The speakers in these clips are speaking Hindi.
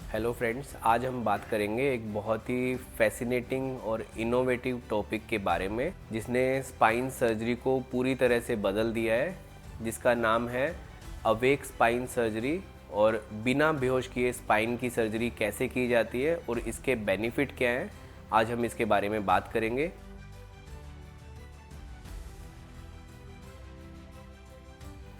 हेलो फ्रेंड्स, आज हम बात करेंगे एक बहुत ही फैसिनेटिंग और इनोवेटिव टॉपिक के बारे में जिसने स्पाइन सर्जरी को पूरी तरह से बदल दिया है, जिसका नाम है अवेक स्पाइन सर्जरी। और बिना बेहोश किए स्पाइन की सर्जरी कैसे की जाती है और इसके बेनिफिट क्या हैं, आज हम इसके बारे में बात करेंगे।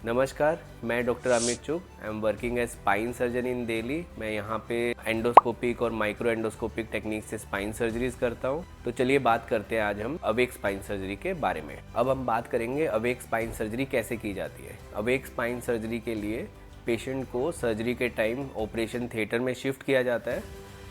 नमस्कार, मैं doctor Amit Chugh. I am working as spine surgeon in Delhi. मैं यहाँ पे एंडोस्कोपिक और माइक्रो एंडोस्कोपिक टेक्निक से स्पाइन सर्जरीज करता हूँ। तो चलिए बात करते हैं आज हम अवेक स्पाइन सर्जरी के बारे में। अब हम बात करेंगे अवेक स्पाइन सर्जरी कैसे की जाती है। अवेक स्पाइन सर्जरी के लिए पेशेंट को सर्जरी के टाइम ऑपरेशन थिएटर में शिफ्ट किया जाता है।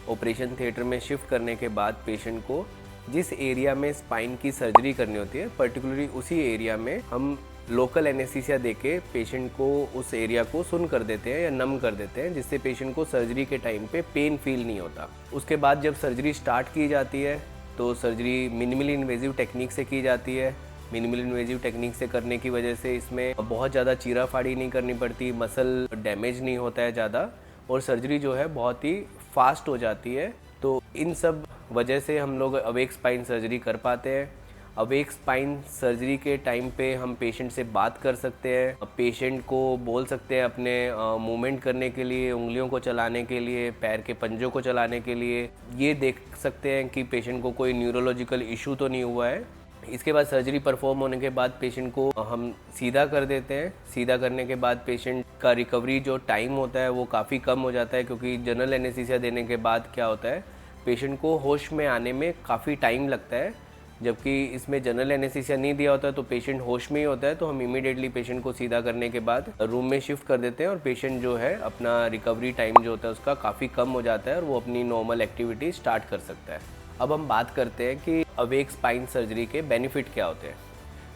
ऑपरेशन थिएटर में शिफ्ट करने के बाद पेशेंट को जिस एरिया में स्पाइन की सर्जरी करनी होती है, पर्टिकुलरली उसी एरिया में हम लोकल एनेस्थीसिया देके पेशेंट को उस एरिया को सुन कर देते हैं या नम कर देते हैं, जिससे पेशेंट को सर्जरी के टाइम पे पेन फील नहीं होता। उसके बाद जब सर्जरी स्टार्ट की जाती है तो सर्जरी मिनिमली इन्वेजिव टेक्निक से की जाती है। मिनिमल इन्वेजिव टेक्निक से करने की वजह से इसमें बहुत ज़्यादा चीराफाड़ी नहीं करनी पड़ती, मसल डैमेज नहीं होता है ज़्यादा, और सर्जरी जो है बहुत ही फास्ट हो जाती है। तो इन सब वजह से हम लोग अवेक स्पाइन सर्जरी कर पाते हैं। अवेक स्पाइन सर्जरी के टाइम पे हम पेशेंट से बात कर सकते हैं, पेशेंट को बोल सकते हैं अपने मूवमेंट करने के लिए, उंगलियों को चलाने के लिए, पैर के पंजों को चलाने के लिए। ये देख सकते हैं कि पेशेंट को कोई न्यूरोलॉजिकल इशू तो नहीं हुआ है। इसके बाद सर्जरी परफॉर्म होने के बाद पेशेंट को हम सीधा कर देते हैं। सीधा करने के बाद पेशेंट का रिकवरी जो टाइम होता है वो काफ़ी कम हो जाता है, क्योंकि जनरल एनेस्थीसिया देने के बाद क्या होता है, पेशेंट को होश में आने में काफ़ी टाइम लगता है। जबकि इसमें जनरल एनेस्थीसिया नहीं दिया होता है तो पेशेंट होश में ही होता है, तो हम इमीडिएटली पेशेंट को सीधा करने के बाद रूम में शिफ्ट कर देते हैं और पेशेंट जो है अपना रिकवरी टाइम जो होता है उसका काफ़ी कम हो जाता है और वो अपनी नॉर्मल एक्टिविटी स्टार्ट कर सकता है। अब हम बात करते हैं कि अवेक स्पाइन सर्जरी के बेनिफिट क्या होते हैं।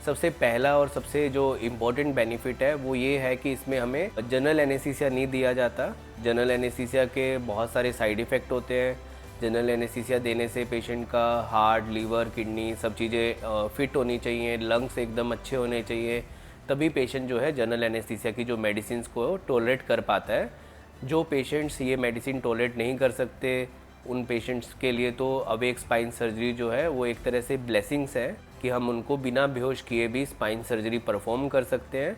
सबसे पहला और सबसे जो इम्पोर्टेंट बेनिफिट है वो ये है कि इसमें हमें जनरल एनेस्थीसिया नहीं दिया जाता। जनरल एनेस्थीसिया के बहुत सारे साइड इफ़ेक्ट होते हैं। जनरल एनेस्थीसिया देने से पेशेंट का हार्ट, लीवर, किडनी सब चीज़ें फिट होनी चाहिए, लंग्स एकदम अच्छे होने चाहिए, तभी पेशेंट जो है जनरल एनेस्थीसिया की जो मेडिसिन को टॉलरेट कर पाता है। जो पेशेंट्स ये मेडिसिन टॉलरेट नहीं कर सकते, उन पेशेंट्स के लिए तो अवेक स्पाइन सर्जरी जो है वो एक तरह से ब्लेसिंग्स है कि हम उनको बिना बेहोश किए भी स्पाइन सर्जरी परफॉर्म कर सकते हैं।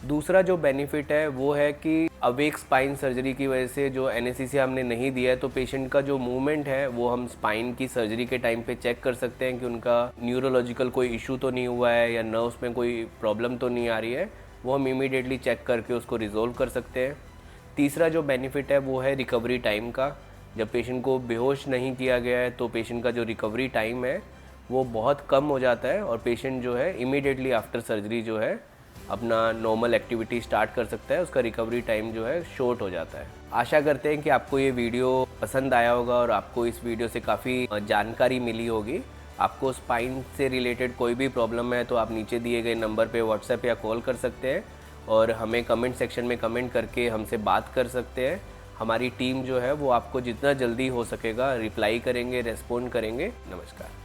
दूसरा जो बेनिफिट है वो है कि अवेक स्पाइन सर्जरी की वजह से जो एनेस्थीसिया हमने नहीं दिया है तो पेशेंट का जो मूवमेंट है वो हम स्पाइन की सर्जरी के टाइम पे चेक कर सकते हैं कि उनका न्यूरोलॉजिकल कोई इशू तो नहीं हुआ है या नर्व्स में कोई प्रॉब्लम तो नहीं आ रही है, वो हम इमीडिएटली चेक करके उसको रिजोल्व कर सकते हैं। तीसरा जो बेनिफिट है वो है रिकवरी टाइम का। जब पेशेंट को बेहोश नहीं किया गया है तो पेशेंट का जो रिकवरी टाइम है वो बहुत कम हो जाता है और पेशेंट जो है इमीडिएटली आफ्टर सर्जरी जो है अपना नॉर्मल एक्टिविटी स्टार्ट कर सकता है। उसका रिकवरी टाइम जो है शॉर्ट हो जाता है। आशा करते हैं कि आपको ये वीडियो पसंद आया होगा और आपको इस वीडियो से काफ़ी जानकारी मिली होगी। आपको स्पाइन से रिलेटेड कोई भी प्रॉब्लम है तो आप नीचे दिए गए नंबर पे व्हाट्सएप या कॉल कर सकते हैं और हमें कमेंट सेक्शन में कमेंट करके हमसे बात कर सकते हैं। हमारी टीम जो है वो आपको जितना जल्दी हो सकेगा रिप्लाई करेंगे, रेस्पॉन्ड करेंगे। नमस्कार।